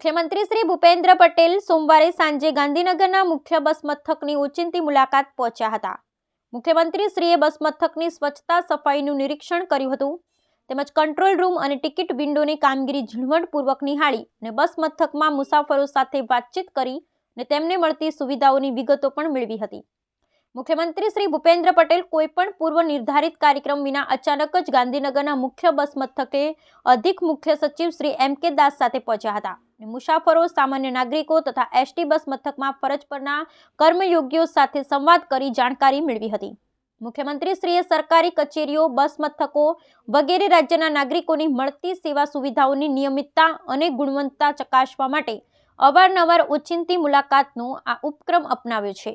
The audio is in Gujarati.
મુખ્યમંત્રી શ્રી ભૂપેન્દ્ર પટેલ સોમવારે સાંજે ગાંધીનગરના મુખ્ય બસ મથકની ઓચિંતી મુલાકાત પહોંચ્યા હતા. મુખ્યમંત્રીશ્રીએ બસ મથકની સ્વચ્છતા સફાઈનું નિરીક્ષણ કર્યું હતું તેમજ કંટ્રોલ રૂમ અને ટિકિટ વિન્ડોની કામગીરી ઝીણવટપૂર્વક નિહાળી અને બસ મથકમાં મુસાફરો સાથે વાતચીત કરી અને તેમને મળતી સુવિધાઓની વિગતો પણ મેળવી હતી. મુખ્યમંત્રી શ્રી ભૂપેન્દ્ર પટેલ કોઈપણ પૂર્વ નિર્ધારિત કાર્યક્રમ વિના અચાનક જ ગાંધીનગરના મુખ્ય બસ મથકે અધિક મુખ્ય સચિવ શ્રી M.K. દાસ સાથે પહોંચ્યા હતા. મુસાફરો, સામાન્ય નાગરિકો તથા એસટી બસ મથકમાં ફરજ પરના કર્મયોગીઓ સાથે સંવાદ કરી જાણકારી મેળવી હતી. મુખ્યમંત્રીશ્રીએ સરકારી કચેરીઓ, બસ મથકો વગેરે રાજ્યના નાગરિકોની મળતી સેવા સુવિધાઓની નિયમિતતા અને ગુણવત્તા ચકાસવા માટે અવારનવાર ઓચિંતી મુલાકાતનો આ ઉપક્રમ અપનાવ્યો છે.